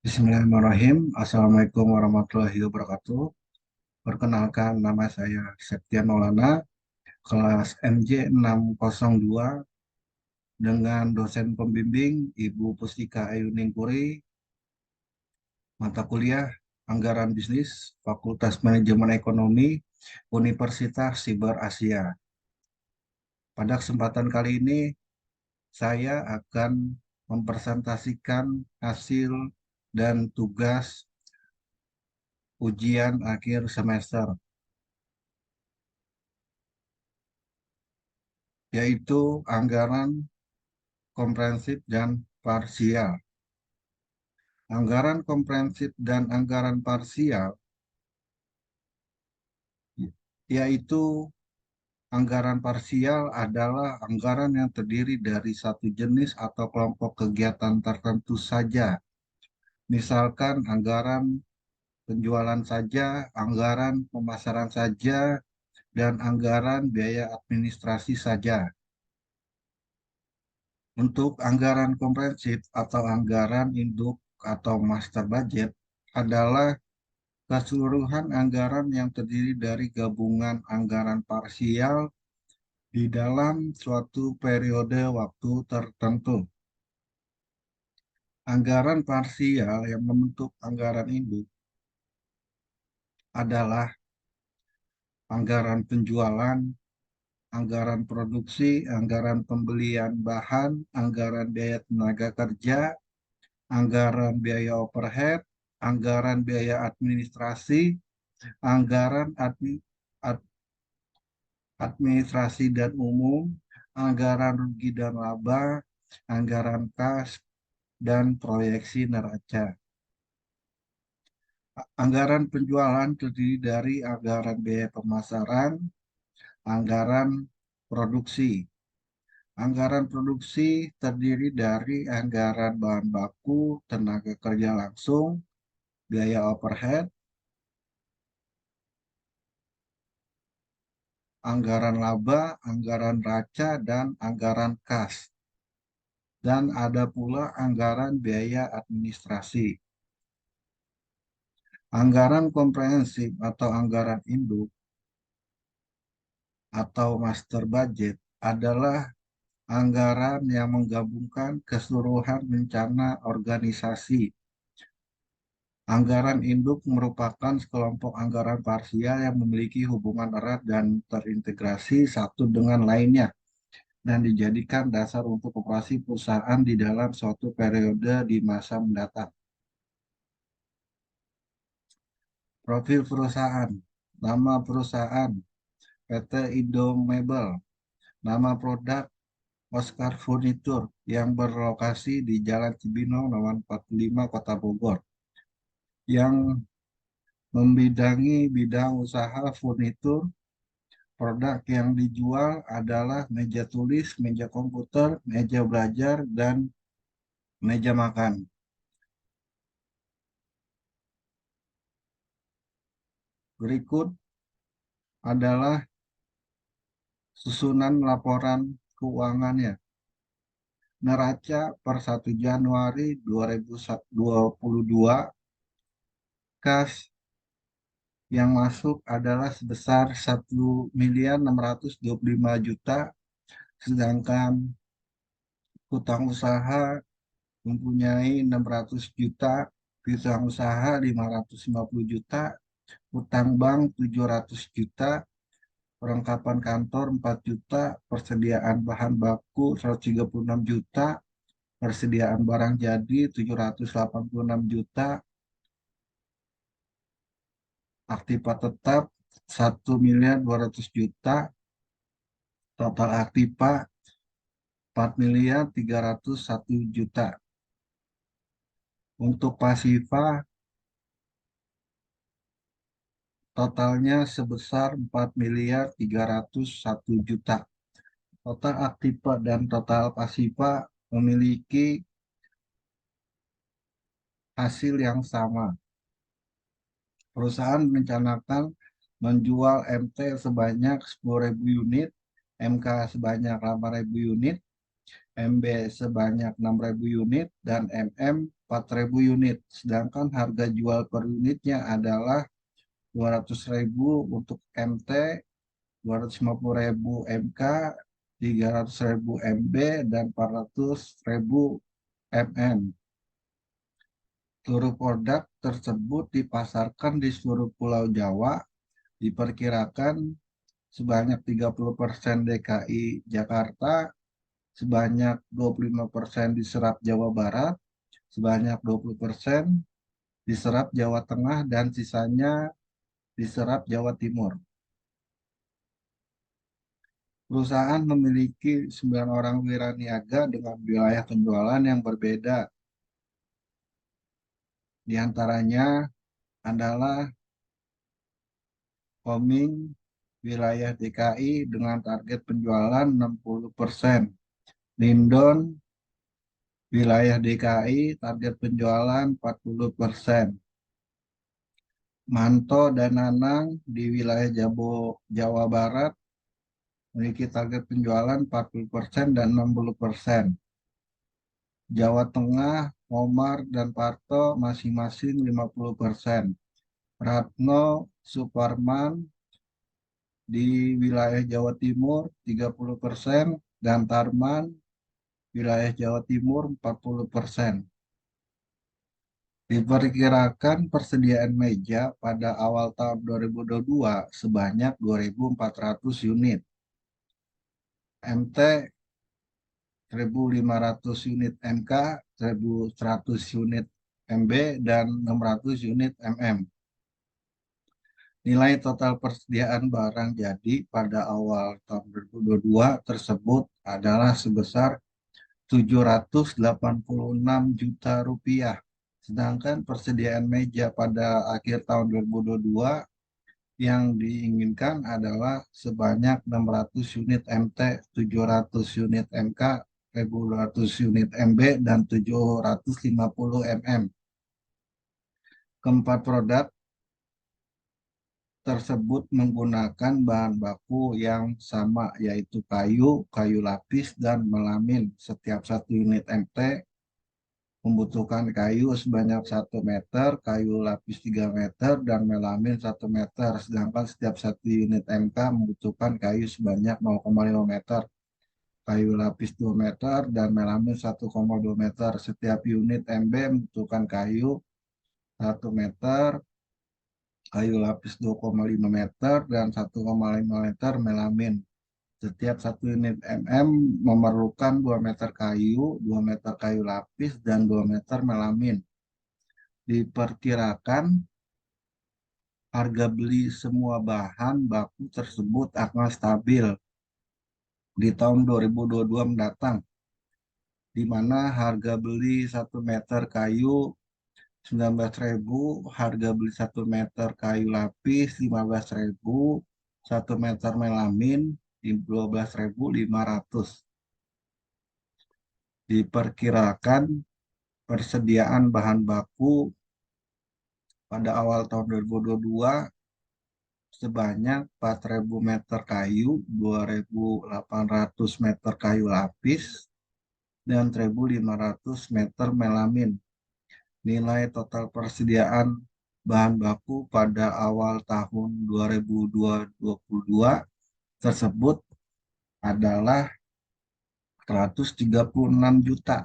Bismillahirrahmanirrahim. Assalamualaikum warahmatullahi wabarakatuh. Perkenalkan, nama saya Septian Maulana, kelas MJ 602, dengan dosen pembimbing Ibu Pustika Ayu Ningpuri, mata kuliah Anggaran Bisnis, Fakultas Manajemen Ekonomi, Universitas Siber Asia. Pada kesempatan kali ini, saya akan mempresentasikan hasil dan tugas ujian akhir semester, yaitu anggaran komprehensif dan parsial. Anggaran komprehensif dan anggaran parsial yaitu anggaran parsial adalah anggaran yang terdiri dari satu jenis atau kelompok kegiatan tertentu saja. Misalkan anggaran penjualan saja, anggaran pemasaran saja, dan anggaran biaya administrasi saja. Untuk anggaran komprehensif atau anggaran induk atau master budget adalah keseluruhan anggaran yang terdiri dari gabungan anggaran parsial di dalam suatu periode waktu tertentu. Anggaran parsial yang membentuk anggaran induk adalah anggaran penjualan, anggaran produksi, anggaran pembelian bahan, anggaran biaya tenaga kerja, anggaran biaya overhead, anggaran biaya administrasi, anggaran administrasi dan umum, anggaran rugi dan laba, anggaran kas, dan proyeksi neraca. Anggaran penjualan terdiri dari anggaran biaya pemasaran, anggaran produksi. Anggaran produksi terdiri dari anggaran bahan baku, tenaga kerja langsung, biaya overhead, anggaran laba, anggaran raca, dan anggaran kas. Dan ada pula anggaran biaya administrasi. Anggaran komprehensif atau anggaran induk atau master budget adalah anggaran yang menggabungkan keseluruhan rencana organisasi. Anggaran induk merupakan sekelompok anggaran parsial yang memiliki hubungan erat dan terintegrasi satu dengan lainnya dan dijadikan dasar untuk operasi perusahaan di dalam suatu periode di masa mendatang. Profil perusahaan, nama perusahaan PT Indomebel, nama produk Oscar Furniture yang berlokasi di Jalan Cibinong nomor 45 Kota Bogor, yang membidangi bidang usaha furnitur. Produk yang dijual adalah meja tulis, meja komputer, meja belajar, dan meja makan. Berikut adalah susunan laporan keuangannya. Neraca per 1 Januari 2022, kas yang masuk adalah sebesar 1.625.000.000, sedangkan hutang usaha mempunyai 600 juta, piutang usaha 550 juta, hutang bank 700 juta, perlengkapan kantor 4 juta, persediaan bahan baku 136 juta, persediaan barang jadi 786 juta, aktiva tetap 1.200.000.000, total aktiva 4.301.000.000. Untuk pasifa totalnya sebesar 4.301.000.000. Total aktiva dan total pasifa memiliki hasil yang sama. Perusahaan merencanakan menjual MT sebanyak 10.000 unit, MK sebanyak 8.000 unit, MB sebanyak 6.000 unit, dan MM 4.000 unit, sedangkan harga jual per unitnya adalah 200.000 untuk MT, 250.000 MK, 300.000 MB, dan 400.000 MM. Seluruh produk tersebut dipasarkan di seluruh Pulau Jawa, diperkirakan sebanyak 30% DKI Jakarta, sebanyak 25% diserap Jawa Barat, sebanyak 20% diserap Jawa Tengah, dan sisanya diserap Jawa Timur. Perusahaan memiliki 9 orang wiraniaga dengan wilayah penjualan yang berbeda. Di antaranya adalah Koming wilayah DKI dengan target penjualan 60%. Lindon wilayah DKI target penjualan 40%. Manto dan Nanang di wilayah Jawa Barat memiliki target penjualan 40% dan 60%. Jawa Tengah, Omar dan Parto masing-masing 50%. Ratno Suparman di wilayah Jawa Timur 30%, dan Tarman wilayah Jawa Timur 40%. Diperkirakan persediaan meja pada awal tahun 2022 sebanyak 2.400 unit. MT 1.500 unit, MK 1.100 unit, MB dan 600 unit MM. Nilai total persediaan barang jadi pada awal tahun 2022 tersebut adalah sebesar 786 juta rupiah. Sedangkan persediaan meja pada akhir tahun 2022 yang diinginkan adalah sebanyak 600 unit MT, 700 unit MK, 1.200 unit MB, dan 750 MM. Keempat produk tersebut menggunakan bahan baku yang sama, yaitu kayu, kayu lapis, dan melamin. Setiap satu unit MT membutuhkan kayu sebanyak 1 meter, kayu lapis 3 meter, dan melamin 1 meter. Sedangkan setiap satu unit MK membutuhkan kayu sebanyak 0,5 meter, kayu lapis 2 meter, dan melamin 1,2 meter. Setiap unit MB membutuhkan kayu 1 meter, kayu lapis 2,5 meter, dan 1,5 meter melamin. Setiap satu unit MM memerlukan 2 meter kayu, 2 meter kayu lapis, dan 2 meter melamin. Diperkirakan harga beli semua bahan baku tersebut akan stabil di tahun 2022 mendatang, di mana harga beli 1 meter kayu 19.000, harga beli 1 meter kayu lapis 15.000, 1 meter melamin 12.500. Diperkirakan persediaan bahan baku pada awal tahun 2022 sebanyak 4.000 meter kayu, 2.800 meter kayu lapis, dan 1.500 meter melamin. Nilai total persediaan bahan baku pada awal tahun 2022 tersebut adalah 136 juta.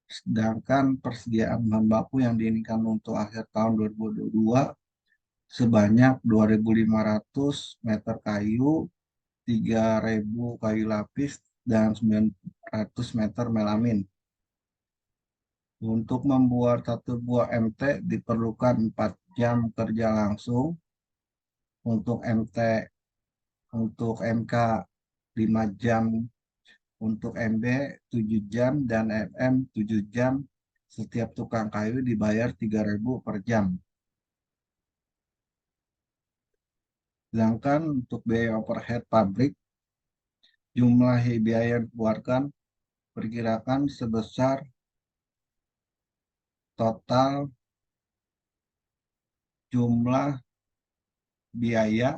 Sedangkan persediaan bahan baku yang diinginkan untuk akhir tahun 2022 sebanyak 2.500 meter kayu, 3.000 kayu lapis, dan 900 meter melamin. Untuk membuat satu buah MT diperlukan 4 jam kerja langsung, untuk MT, untuk MK 5 jam, untuk MB 7 jam, dan MM 7 jam. Setiap tukang kayu dibayar 3.000 per jam. Sedangkan untuk biaya overhead pabrik, jumlah biaya yang dikeluarkan perkirakan sebesar total jumlah biaya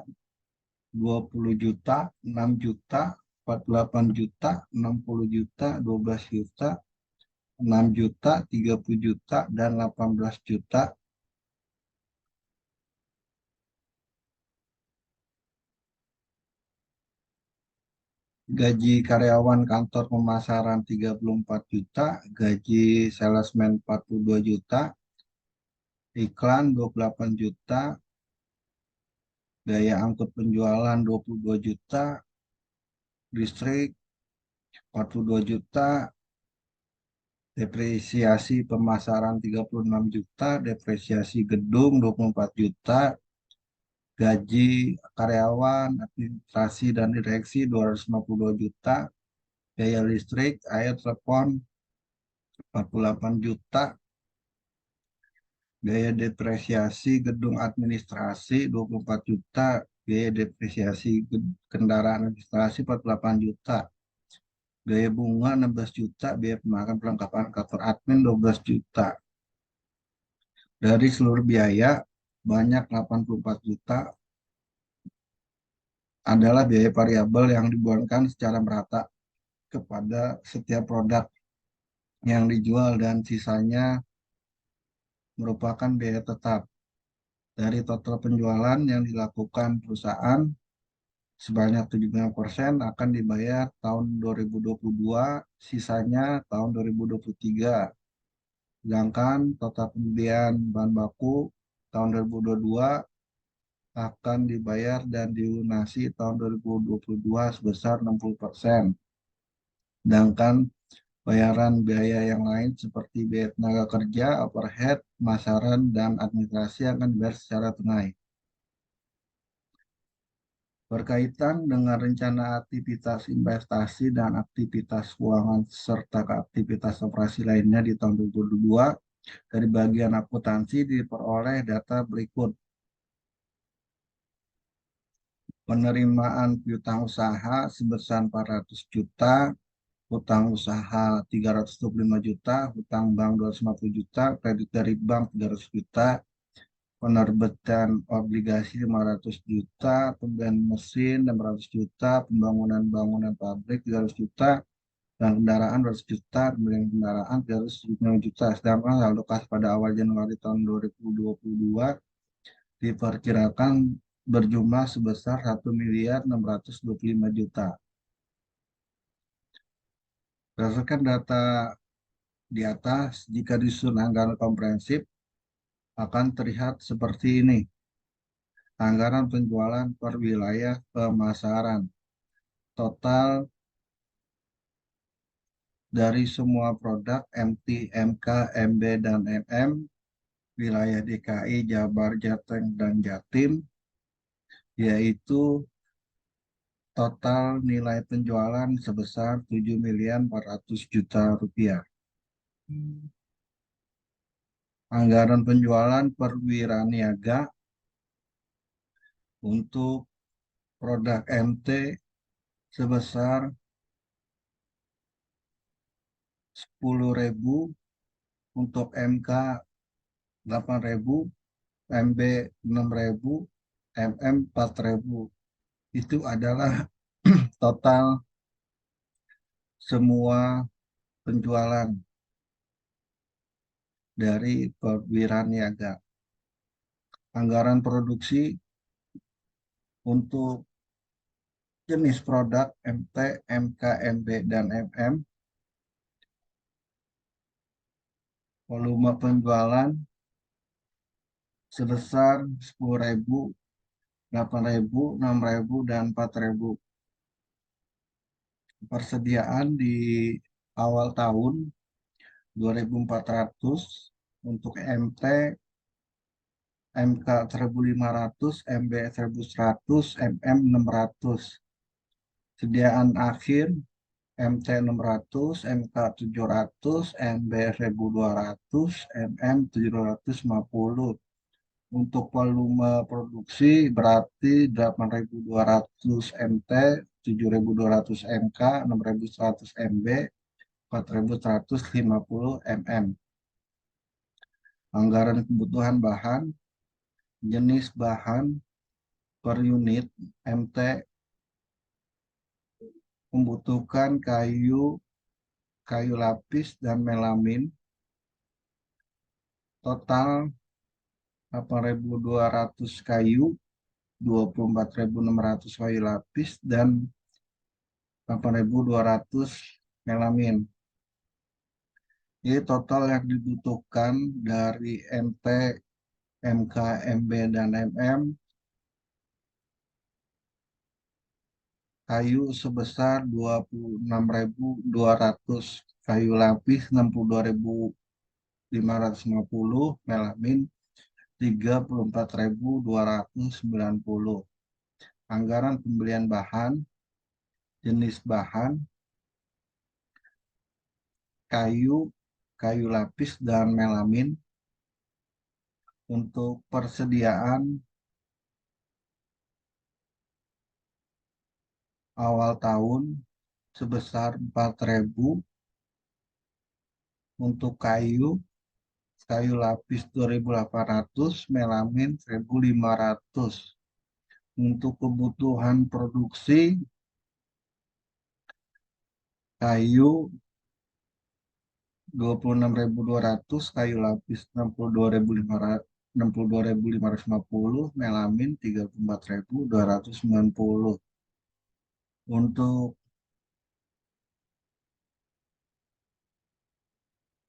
20 juta, 6 juta, 48 juta, 60 juta, 12 juta, 6 juta, 30 juta, dan 18 juta. Gaji karyawan kantor pemasaran 34 juta, gaji salesman 42 juta, iklan 28 juta, biaya angkut penjualan 22 juta, listrik 42 juta, depresiasi pemasaran 36 juta, depresiasi gedung 24 juta, gaji karyawan, administrasi dan direksi 252 juta, biaya listrik, air, telepon 48 juta, biaya depresiasi gedung administrasi 24 juta, biaya depresiasi kendaraan administrasi 48 juta, biaya bunga 16 juta, biaya pemakan perlengkapan kantor admin 12 juta. Dari seluruh biaya, banyak 84 juta adalah biaya variabel yang dibuangkan secara merata kepada setiap produk yang dijual dan sisanya merupakan biaya tetap. Dari total penjualan yang dilakukan perusahaan, sebanyak 75% akan dibayar tahun 2022, sisanya tahun 2023. Sedangkan total pembelian bahan baku tahun 2022 akan dibayar dan dilunasi tahun 2022 sebesar 60%. Sedangkan bayaran biaya yang lain seperti biaya tenaga kerja, overhead, pemasaran, dan administrasi akan dibayar secara tunai. Berkaitan dengan rencana aktivitas investasi dan aktivitas keuangan serta aktivitas operasi lainnya di tahun 2022, dari bagian akuntansi diperoleh data berikut. Penerimaan piutang usaha sebesar 400 juta, hutang usaha 325 juta, hutang bank 250 juta, kredit dari bank 300 juta, penerbitan obligasi 500 juta, pembelian mesin 600 juta, pembangunan bangunan pabrik 300 juta, dan kendaraan 200 juta, pembelian kendaraan 375 juta. Sedangkan saldo kas pada awal Januari tahun 2022 diperkirakan berjumlah sebesar 1.625 juta. Berdasarkan data di atas, jika disusun anggaran komprehensif, akan terlihat seperti ini. Anggaran penjualan per wilayah pemasaran. Total dari semua produk MT, MK, MB, dan MM, wilayah DKI, Jabar, Jateng, dan Jatim, yaitu total nilai penjualan sebesar 7.400 juta rupiah. Anggaran penjualan perwira-niaga untuk produk MT sebesar 10.000, untuk MK 8.000, MB 6.000, MM 4.000. Itu adalah total semua penjualan dari perwira niaga. Anggaran produksi untuk jenis produk MT, MK, MB, dan MM, volume penjualan sebesar 10.000, 8.000, 6.000, dan 4.000. Persediaan di awal tahun 2.400 untuk MT, MK 1.500, MB 1.100, MM 600. Sediaan akhir MT 600, MK 700, MB 1.200, MM 750. Untuk volume produksi berarti 8.200 MT, 7.200 MK, 6.100 MB, 4.150 MM. Anggaran kebutuhan bahan, jenis bahan per unit MT membutuhkan kayu kayu lapis, dan melamin. Total 8.200 kayu, 24.600 kayu lapis, dan 8.200 melamin. Jadi total yang dibutuhkan dari MT, MK, MB, dan MM kayu sebesar 26.200, kayu lapis 62.550, melamin 34.290. Anggaran pembelian bahan, jenis bahan, kayu, kayu lapis, dan melamin. Untuk persediaan awal tahun sebesar 4.000. Untuk kayu, kayu lapis 2.800, melamin 1.500. Untuk kebutuhan produksi, kayu 26.200, kayu lapis 62.550, melamin 34.290. Untuk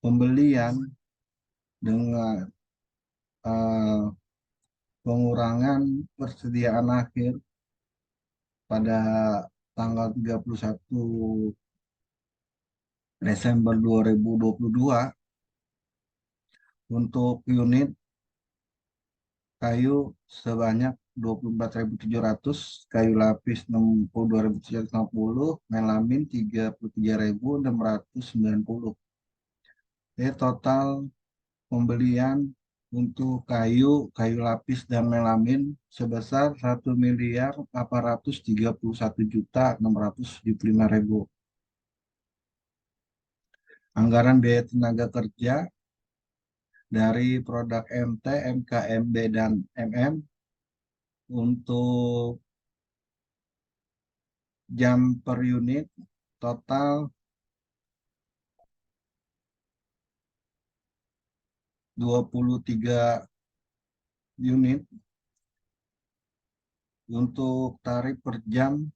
pembelian dengan eh, pengurangan persediaan akhir pada tanggal 31 Desember 2022, untuk unit kayu sebanyak 24.700, kayu lapis 62.750, melamin 33.690. Jadi total pembelian untuk kayu, kayu lapis, dan melamin sebesar 1.831.675.000. Anggaran biaya tenaga kerja dari produk MT, MK, MB, dan MM untuk jam per unit total 23 unit. Untuk tarif per jam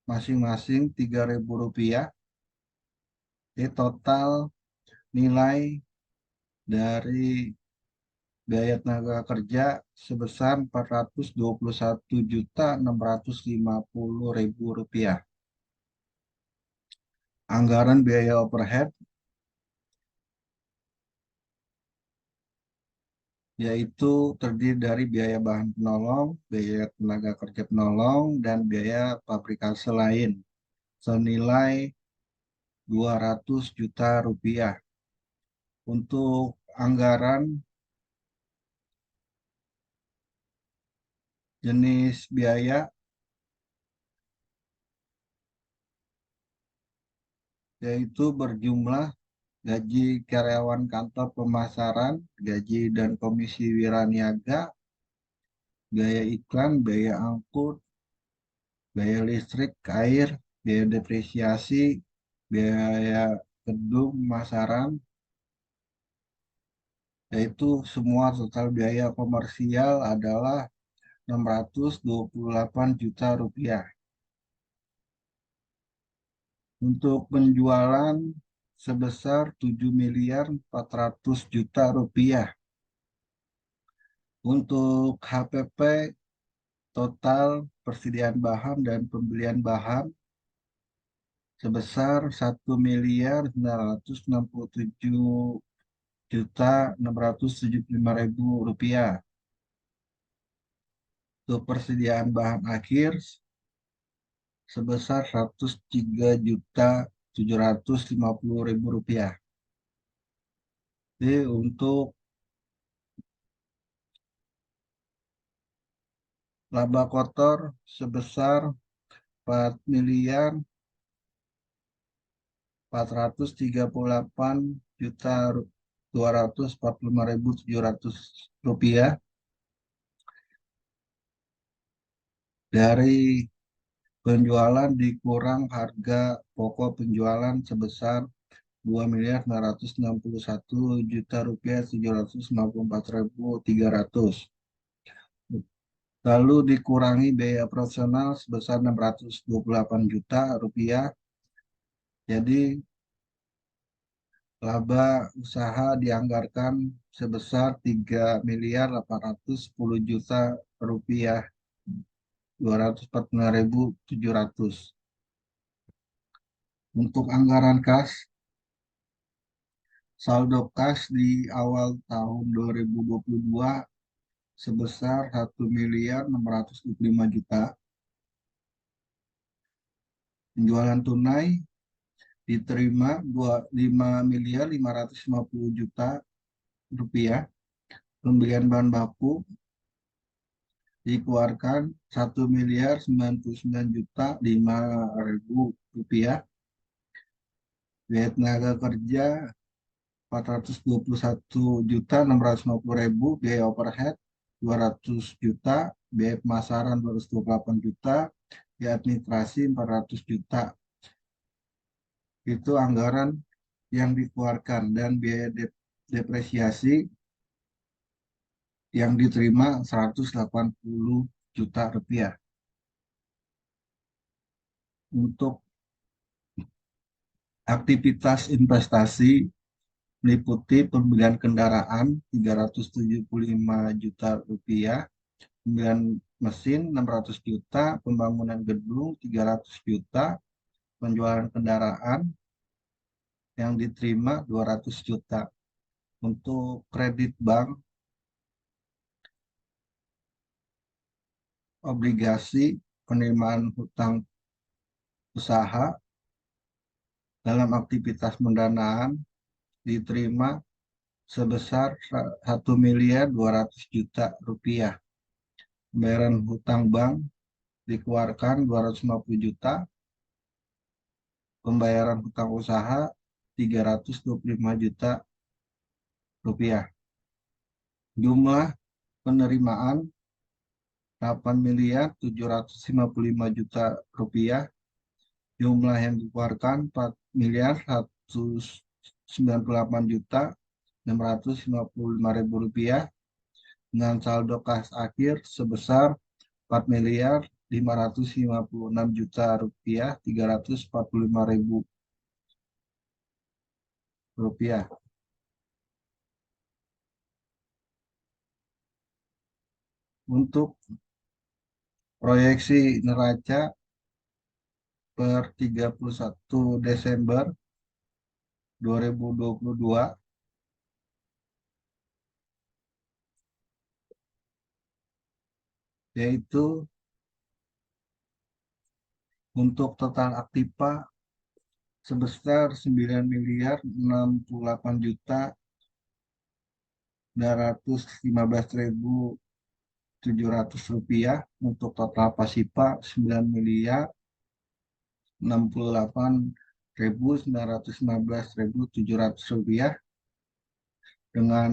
masing-masing Rp3.000. Di total nilai dari biaya tenaga kerja sebesar Rp421.650.000. Anggaran biaya overhead yaitu terdiri dari biaya bahan penolong, biaya tenaga kerja penolong, dan biaya pabrikase lain senilai Rp200 juta. Untuk anggaran jenis biaya yaitu berjumlah gaji karyawan kantor pemasaran, gaji dan komisi wiraniaga, biaya iklan, biaya angkut, biaya listrik, air, biaya depresiasi, biaya gedung pemasaran, yaitu semua total biaya komersial adalah Rp628 juta. Untuk penjualan sebesar Rp7.400.000.000. Untuk HPP total persediaan bahan dan pembelian bahan sebesar Rp1.967.675.000. Untuk persediaan bahan akhir sebesar Rp103.750.000. Jadi untuk laba kotor sebesar 4.438.245.700 rupiah dari penjualan dikurang harga pokok penjualan sebesar Rp2.961.754.300. Lalu dikurangi biaya operasional sebesar Rp628 juta. Jadi laba usaha dianggarkan sebesar Rp3.810 juta, 249.700. Untuk anggaran kas, saldo kas di awal tahun 2022 sebesar 1.625 juta. Penjualan tunai diterima 5.550 juta rupiah. Pembelian bahan baku dikeluarkan 1.099.005.000 rupiah. Biaya tenaga kerja 421.650.000, biaya overhead 200 juta, biaya pemasaran 228 juta, biaya administrasi 400 juta. Itu anggaran yang dikeluarkan, dan biaya depresiasi yang diterima 180 juta rupiah. Untuk aktivitas investasi meliputi pembelian kendaraan 375 juta rupiah, pembelian mesin 600 juta, pembangunan gedung 300 juta, penjualan kendaraan yang diterima 200 juta. Untuk kredit bank, obligasi, penerimaan hutang usaha dalam aktivitas pendanaan diterima sebesar 1.200.000.000 rupiah. Pembayaran hutang bank dikeluarkan 250 juta, pembayaran hutang usaha 325 juta rupiah. Jumlah penerimaan 8.755 juta rupiah. Jumlah yang dikeluarkan 4.198.655.000 rupiah, dengan saldo kas akhir sebesar 4.556.345.000 rupiah. Untuk proyeksi neraca per 31 Desember 2022, yaitu untuk total aktiva sebesar 9.068.815.700 rupiah. Untuk total pasipa 9.068.915.700 rupiah, dengan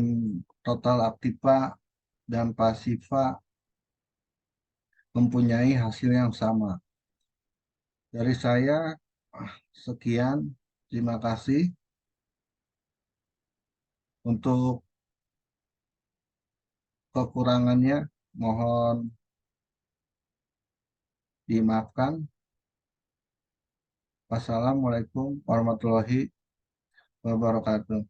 total aktiva dan pasiva mempunyai hasil yang sama. Dari saya sekian, terima kasih. Untuk kekurangannya mohon dimaafkan. Wassalamualaikum warahmatullahi wabarakatuh.